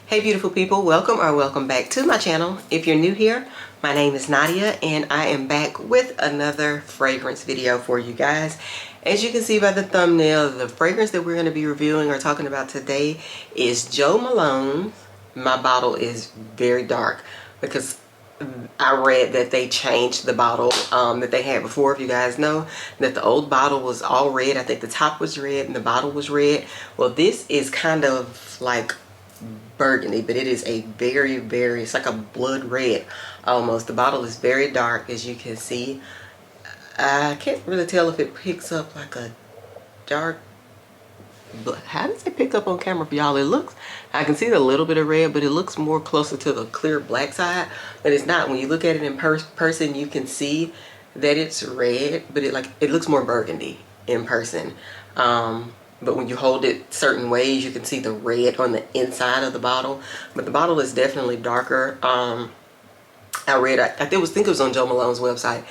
Hey beautiful people, welcome or welcome back to my channel. If you're new here, my name is Nadia and I am back with another fragrance video for you guys. As you can see by the thumbnail, the fragrance that we're going to be reviewing or talking about today is Jo Malone. My bottle is very dark because I read that they changed the bottle that they had before. If you guys know that the old bottle was all red, I think the top was red and the bottle was red. Well, this is kind of like burgundy, but it is a very, it's like a blood red almost. The bottle is very dark, as you can see. I can't really tell if it picks up like a dark, but how does it pick up on camera for y'all? It looks, I can see a little bit of red, but it looks more closer to the clear black side, but it's not. When you look at it in person, you can see that it's red, but it looks more burgundy in person. But when you hold it certain ways, you can see the red on the inside of the bottle. But the bottle is definitely darker. I think it was on Jo Malone's website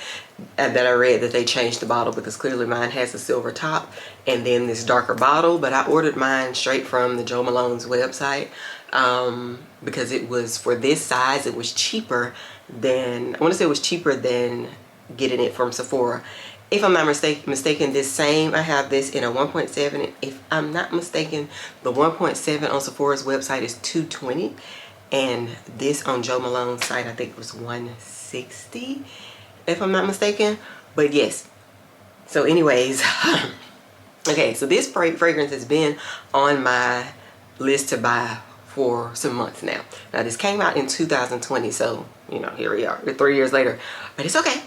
that I read that they changed the bottle, because clearly mine has a silver top and then this darker bottle. But I ordered mine straight from the Jo Malone's website because it was, for this size, it was cheaper than, I want to say it was cheaper than getting it from Sephora. If I'm not mistaken, this same, I have this in a 1.7. If I'm not mistaken, the 1.7 on Sephora's website is $220. And this on Jo Malone's site, I think it was $160, if I'm not mistaken. But yes. So anyways, okay, so this fragrance has been on my list to buy for some months now. Now this came out in 2020, so, you know, here we are, 3 years later. But it's okay.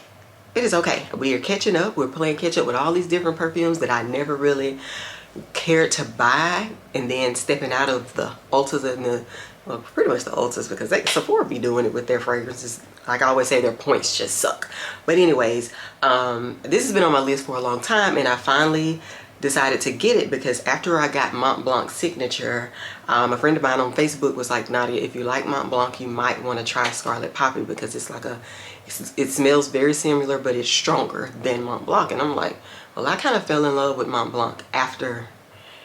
It is okay. We are catching up. We're playing catch up with all these different perfumes that I never really cared to buy, and then stepping out of the Ultas and the, well, pretty much the Ultas, because Sephora be doing it with their fragrances. Like I always say, their points just suck. But anyways, this has been on my list for a long time, and I finally decided to get it because after I got Mont Blanc Signature, a friend of mine on Facebook was like, Nadia, if you like Mont Blanc, you might want to try Scarlet Poppy, because it's like it smells very similar, but it's stronger than Mont Blanc. And I'm like, well, I kind of fell in love with Mont Blanc after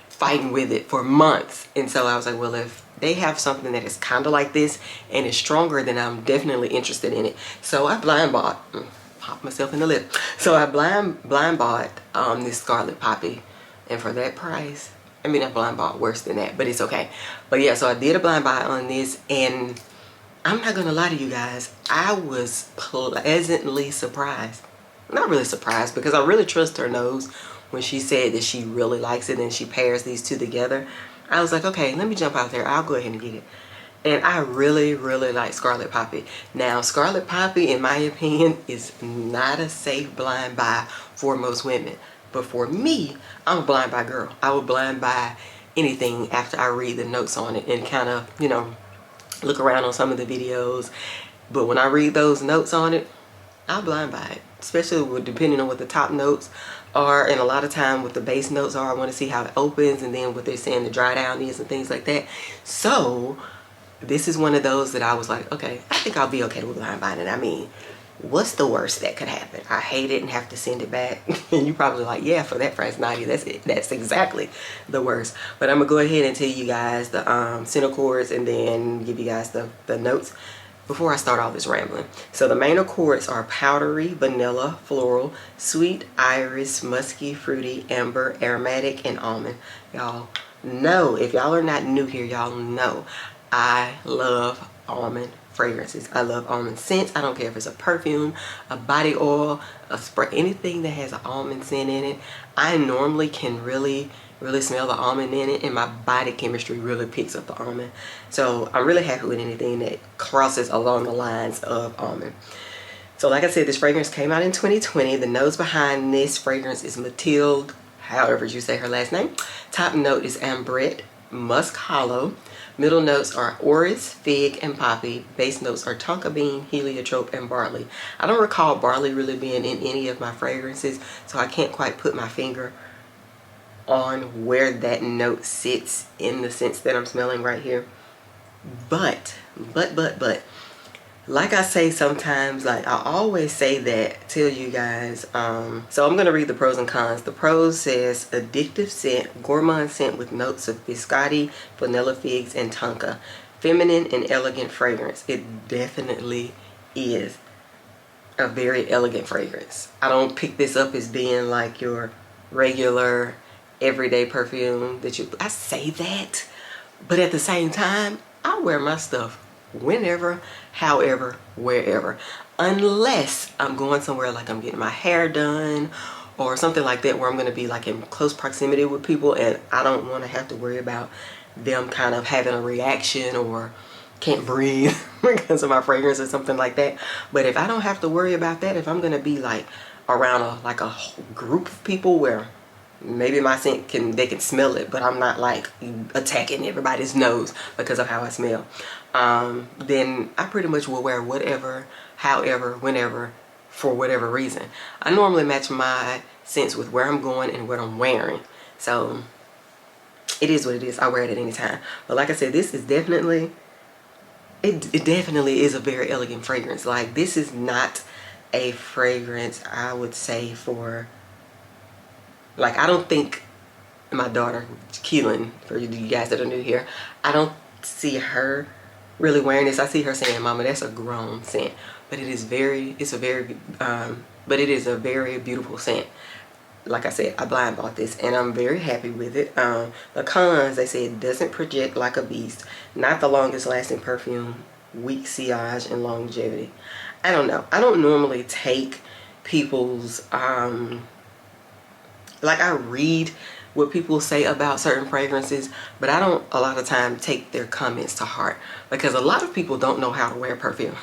fighting with it for months. And so I was like, well, if they have something that is kind of like this and is stronger, then I'm definitely interested in it. So I blind bought, pop myself in the lip. So I blind bought this Scarlet Poppy, and for that price, I mean, I blind bought worse than that, but it's okay. But yeah, so I did a blind buy on this, and I'm not gonna lie to you guys, I was pleasantly surprised. Not really surprised, because I really trust her nose when she said that she really likes it and she pairs these two together. I was like, okay, let me jump out there. I'll go ahead and get it. And I really like Scarlet Poppy. Now, Scarlet Poppy, in my opinion, is not a safe blind buy for most women. But for me, I'm a blind buy girl. I would blind buy anything after I read the notes on it and kind of, you know, look around on some of the videos. But when I read those notes on it, I'll blind buy it. Especially depending on what the top notes are, and a lot of time what the base notes are. I want to see how it opens, and then what they're saying the dry down is and things like that. So this is one of those that I was like, okay, I think I'll be okay with blind buying it. I mean, what's the worst that could happen? I hate it and have to send it back. And you probably like, yeah, for that price, Nadia, that's it. That's exactly the worst. But I'm gonna go ahead and tell you guys the scent accords, and then give you guys the notes before I start all this rambling. So the main accords are powdery, vanilla, floral, sweet, iris, musky, fruity, amber, aromatic, and almond. Y'all know, if y'all are not new here, y'all know I love almond fragrances. I love almond scents. I don't care if it's a perfume, a body oil, a spray, anything that has an almond scent in it. I normally can really smell the almond in it, and my body chemistry really picks up the almond. So I'm really happy with anything that crosses along the lines of almond. So like I said, this fragrance came out in 2020. The nose behind this fragrance is Mathilde, however you say her last name. Top note is ambrette, musk hollow. Middle notes are orris, fig, and poppy. Base notes are tonka bean, heliotrope, and barley. I don't recall barley really being in any of my fragrances, so I can't quite put my finger on where that note sits in the scents that I'm smelling right here. But like I say sometimes, like I always say that, tell you guys. So I'm gonna read the pros and cons. The pros says addictive scent, gourmand scent with notes of biscotti, vanilla figs, and tonka. Feminine and elegant fragrance. It definitely is a very elegant fragrance. I don't pick this up as being like your regular everyday perfume that you, I say that, but at the same time, I wear my stuff whenever, however, wherever, unless I'm going somewhere like I'm getting my hair done or something like that, where I'm going to be like in close proximity with people and I don't want to have to worry about them kind of having a reaction or can't breathe because of my fragrance or something like that. But if I don't have to worry about that, if I'm going to be like around a whole group of people where maybe my scent they can smell it, but I'm not like attacking everybody's nose because of how I smell, then I pretty much will wear whatever, however, whenever, for whatever reason. I normally match my scents with where I'm going and what I'm wearing, so it is what it is. I wear it at any time. But like I said, this is definitely, it definitely is a very elegant fragrance. Like, this is not a fragrance I would say for, like, I don't think my daughter Keelan, for you guys that are new here, I don't see her really wearing this. I see her saying, "Mama, that's a grown scent," but it is very, it's a very but it is a very beautiful scent. Like I said, I blind bought this and I'm very happy with it. The cons, they say it doesn't project like a beast, not the longest lasting perfume, weak sillage and longevity. I don't know. I don't normally take people's like, I read what people say about certain fragrances, but I don't a lot of time take their comments to heart, because a lot of people don't know how to wear perfume.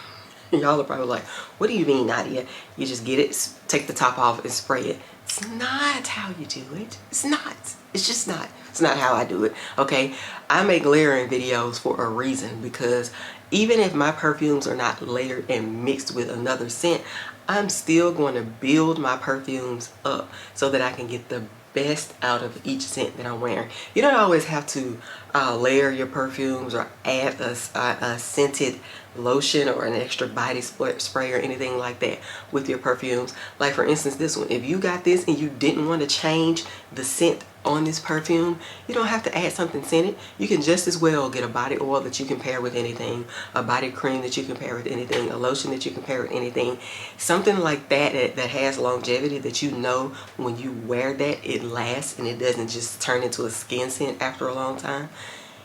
Y'all are probably like, what do you mean, Nadia? You just get it, take the top off and spray it. It's not how you do it. It's not. It's just not. It's not how I do it, okay? I make layering videos for a reason, because even if my perfumes are not layered and mixed with another scent, I'm still going to build my perfumes up so that I can get the best out of each scent that I'm wearing. You don't always have to layer your perfumes or add a scented lotion or an extra body spray or anything like that with your perfumes. Like, for instance, this one, if you got this and you didn't want to change the scent on this perfume, you don't have to add something scented. You can just as well get a body oil that you can pair with anything, a body cream that you can pair with anything, a lotion that you can pair with anything, something like that that has longevity, that you know when you wear that it lasts and it doesn't just turn into a skin scent after a long time.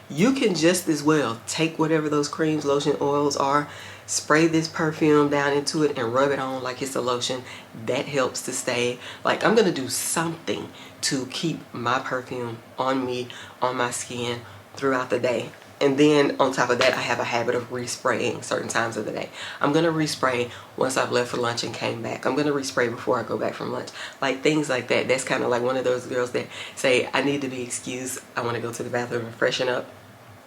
You can just as well take whatever those creams, lotion, oils are, spray this perfume down into it and rub it on like it's a lotion. That helps to stay. Like, I'm gonna do something to keep my perfume on me, on my skin throughout the day. And then on top of that, I have a habit of respraying certain times of the day. I'm gonna respray once I've left for lunch and came back. I'm gonna respray before I go back from lunch. Like, things like that. That's kind of like one of those girls that say, I need to be excused, I want to go to the bathroom and freshen up.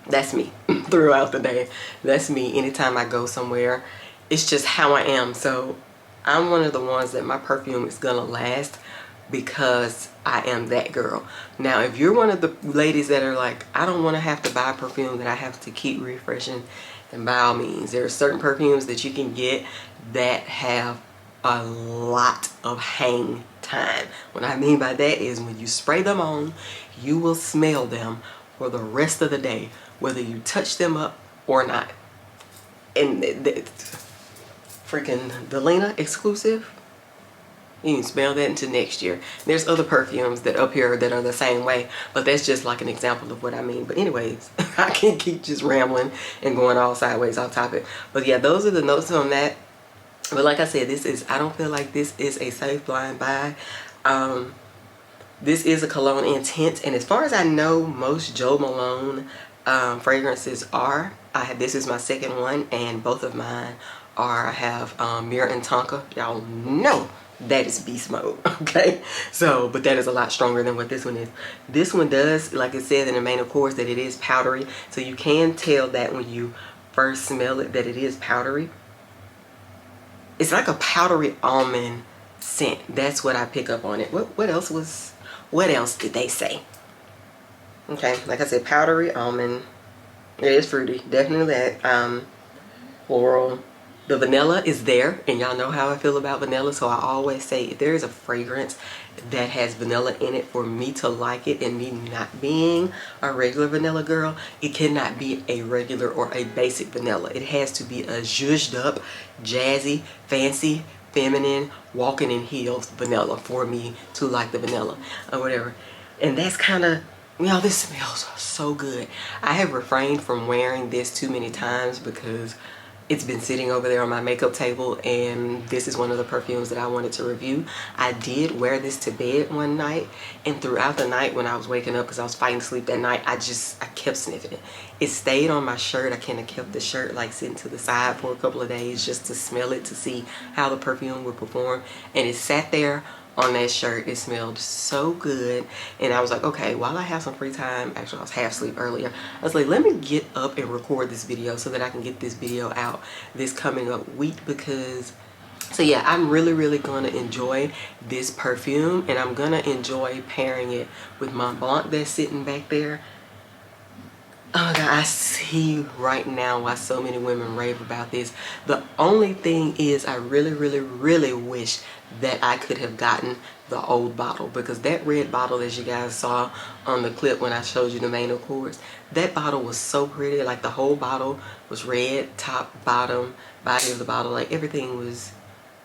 That's me throughout the day. That's me anytime I go somewhere. It's just how I am. So I'm one of the ones that my perfume is gonna last because I am that girl. Now, if you're one of the ladies that are like, I don't want to have to buy perfume that I have to keep refreshing, then by all means, there are certain perfumes that you can get that have a lot of hang time. What I mean by that is, when you spray them on, you will smell them for the rest of the day, whether you touch them up or not. And the freaking Delina exclusive, you can smell that into next year. There's other perfumes that up here that are the same way, but that's just like an example of what I mean. But anyways, I can keep just rambling and going all sideways off topic. But yeah, those are the notes on that. But like I said, this is, I don't feel like this is a safe blind buy. This is a cologne intense, and as far as I know, most Joe Malone fragrances are. This is my second one, and both of mine are, I have Myrrh and Tonka. Y'all know that is beast mode, okay? So, but that is a lot stronger than what this one is. This one does, like it said in the main of course, that it is powdery, so you can tell that when you first smell it that it is powdery. It's like a powdery almond scent. That's what I pick up on it. What else did they say? Okay, like I said, powdery almond. It is fruity, definitely that. Floral. The vanilla is there, and y'all know how I feel about vanilla, so I always say if there is a fragrance that has vanilla in it, for me to like it, and me not being a regular vanilla girl, it cannot be a regular or a basic vanilla. It has to be a zhuzhed up, jazzy, fancy, feminine, walking in heels vanilla for me to like the vanilla or whatever. And that's kind of, y'all, this smells so good. I have refrained from wearing this too many times because it's been sitting over there on my makeup table, and this is one of the perfumes that I wanted to review. I did wear this to bed one night, and throughout the night when I was waking up, because I was fighting sleep that night, I kept sniffing it. It stayed on my shirt. I kind of kept the shirt like sitting to the side for a couple of days just to smell it, to see how the perfume would perform, and it sat there on that shirt. It smelled so good, and I was like, okay, while I have some free time, actually I was half asleep earlier, I was like, let me get up and record this video so that I can get this video out this coming up week. Because so yeah, I'm really gonna enjoy this perfume, and I'm gonna enjoy pairing it with Mont Blanc that's sitting back there. Oh my god, I see right now why so many women rave about this. The only thing is, I really wish that I could have gotten the old bottle, because that red bottle, as you guys saw on the clip when I showed you the main accords, that bottle was so pretty. Like the whole bottle was red, top, bottom, body of the bottle, like everything was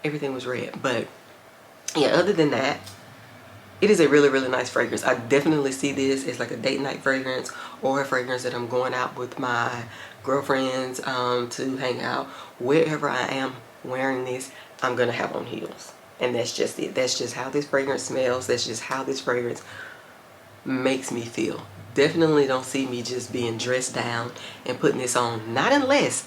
red. But yeah, other than that, it is a really nice fragrance. I definitely see this as like a date night fragrance, or a fragrance that I'm going out with my girlfriends to hang out. Wherever I am wearing this, I'm gonna have on heels, and that's just it. That's just how this fragrance smells. That's just how this fragrance makes me feel. Definitely don't see me just being dressed down and putting this on, not unless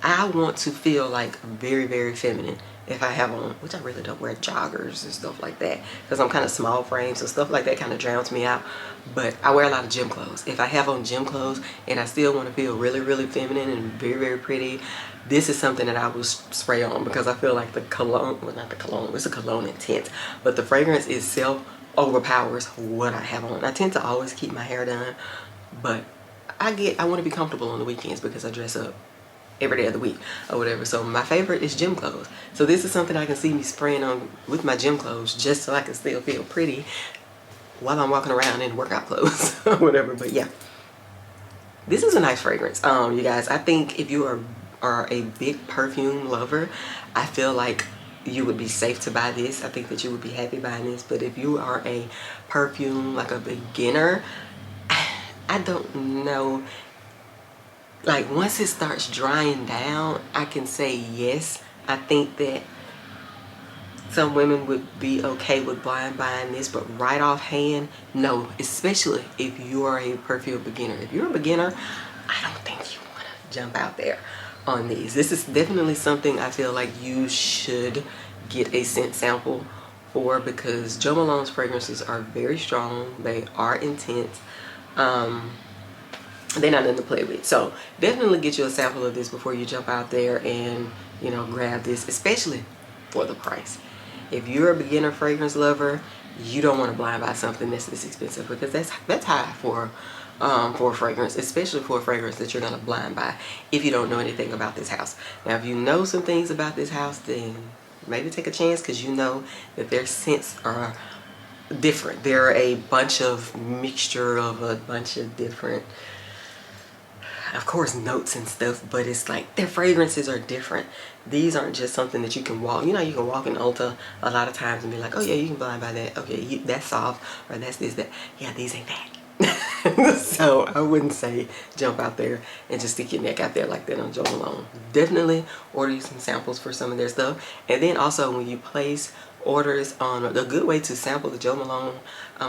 I want to feel like very feminine. If I have on, which I really don't wear joggers and stuff like that, because I'm kind of small frame, so stuff like that kind of drowns me out. But I wear a lot of gym clothes. If I have on gym clothes and I still want to feel really feminine and very pretty, this is something that I will spray on, because I feel like the cologne, well, not the cologne, it's a cologne intense, but the fragrance itself overpowers what I have on. I tend to always keep my hair done, but I want to be comfortable on the weekends because I dress up every day of the week or whatever. So my favorite is gym clothes. So this is something I can see me spraying on with my gym clothes, just so I can still feel pretty while I'm walking around in workout clothes or whatever. But yeah, this is a nice fragrance. You guys, I think if you are a big perfume lover, I feel like you would be safe to buy this. I think that you would be happy buying this. But if you are a perfume, like a beginner, I don't know. Like once it starts drying down, I can say yes. I think that some women would be okay with blind buying this, but right offhand, no. Especially if you are a perfume beginner. If you're a beginner, I don't think you want to jump out there on these. This is definitely something I feel like you should get a scent sample for, because Jo Malone's fragrances are very strong. They are intense. They're not nothing to play with. So definitely get you a sample of this before you jump out there and, you know, grab this, especially for the price. If you're a beginner fragrance lover, you don't want to blind buy something that's this expensive, because that's high for a fragrance, especially for a fragrance that you're gonna blind buy if you don't know anything about this house. Now, if you know some things about this house, then maybe take a chance, because you know that their scents are different. They're a bunch of mixture of a bunch of different, of course, notes and stuff, but it's like their fragrances are different. These aren't just something that you can walk, you know, you can walk in Ulta a lot of times and be like, oh yeah, you can blind buy that. Okay, that's soft, or that's this, that. Yeah, these ain't that. So I wouldn't say jump out there and just stick your neck out there like that on Jo Malone. Definitely order you some samples for some of their stuff. And then also, when you place orders on, a good way to sample the Jo Malone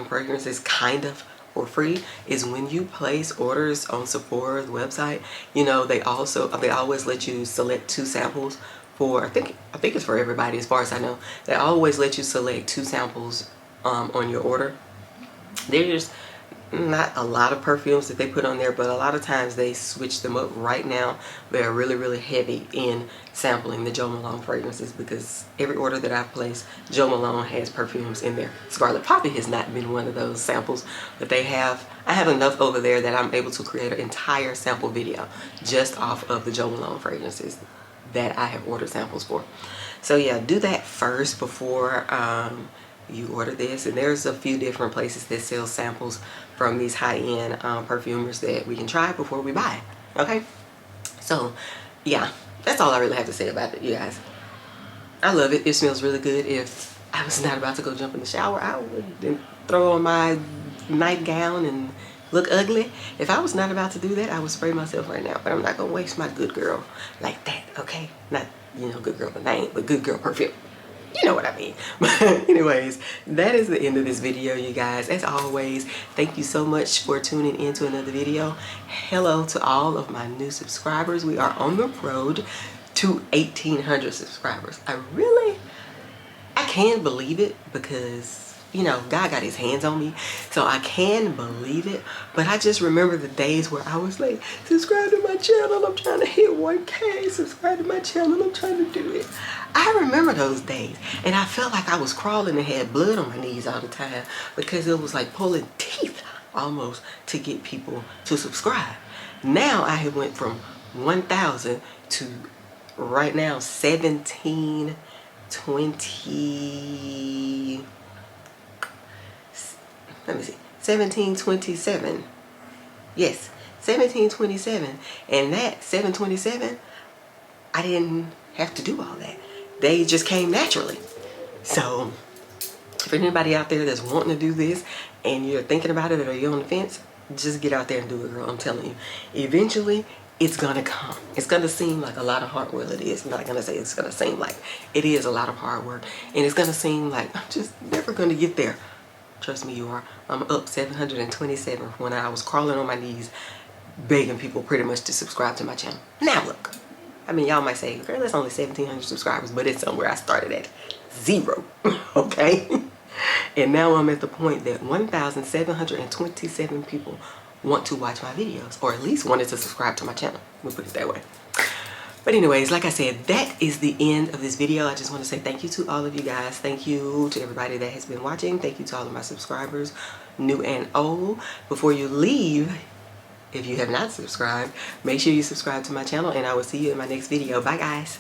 fragrances kind of for free is when you place orders on Sephora's website. You know, they always let you select 2 samples for, I think it's for everybody as far as I know. They always let you select 2 samples on your order. There's not a lot of perfumes that they put on there, but a lot of times they switch them up. Right now they're really heavy in sampling the Jo Malone fragrances, because every order that I've placed, Jo Malone has perfumes in there. Scarlet Poppy has not been one of those samples, but I have enough over there that I'm able to create an entire sample video just off of the Jo Malone fragrances. that I have ordered samples for. So yeah, do that first before you order this. And there's a few different places that sell samples from these high-end perfumers that we can try before we buy. Okay, so yeah, that's all I really have to say about it, you guys. I love it. It smells really good. If I was not about to go jump in the shower, I would throw on my nightgown and look ugly. If I was not about to do that, I would spray myself right now. But I'm not gonna waste my good girl like that, okay? Not, you know, good girl the name, but good girl perfume. You know what I mean. But anyways, that is the end of this video, you guys. As always, thank you so much for tuning in to another video. Hello to all of my new subscribers. We are on the road to 1,800 subscribers. I can't believe it, because, you know, God got his hands on me, so I can believe it. But I just remember the days where I was like, subscribe to my channel, I'm trying to hit 1K, subscribe to my channel, I'm trying to do it. I remember those days, and I felt like I was crawling and had blood on my knees all the time, because it was like pulling teeth almost to get people to subscribe. Now I have went from 1,000 to right now 1727. Yes, 1727. And that 727, I didn't have to do all that. They just came naturally. So if anybody out there that's wanting to do this and you're thinking about it or you're on the fence, just get out there and do it, girl. I'm telling you, eventually it's gonna come. It's gonna seem like a lot of hard work. It is. I'm not gonna say it's gonna seem like it is a lot of hard work, and it's gonna seem like I'm just never gonna get there. Trust me, you are. I'm up 727 when I was crawling on my knees begging people pretty much to subscribe to my channel. Now look, I mean, y'all might say, girl, that's only 1,700 subscribers, but it's somewhere I started at 0. Okay. And now I'm at the point that 1,727 people want to watch my videos, or at least wanted to subscribe to my channel. We'll put it that way. But anyways, like I said, that is the end of this video. I just want to say thank you to all of you guys. Thank you to everybody that has been watching. Thank you to all of my subscribers, new and old. Before you leave, if you have not subscribed, make sure you subscribe to my channel, and I will see you in my next video. Bye, guys.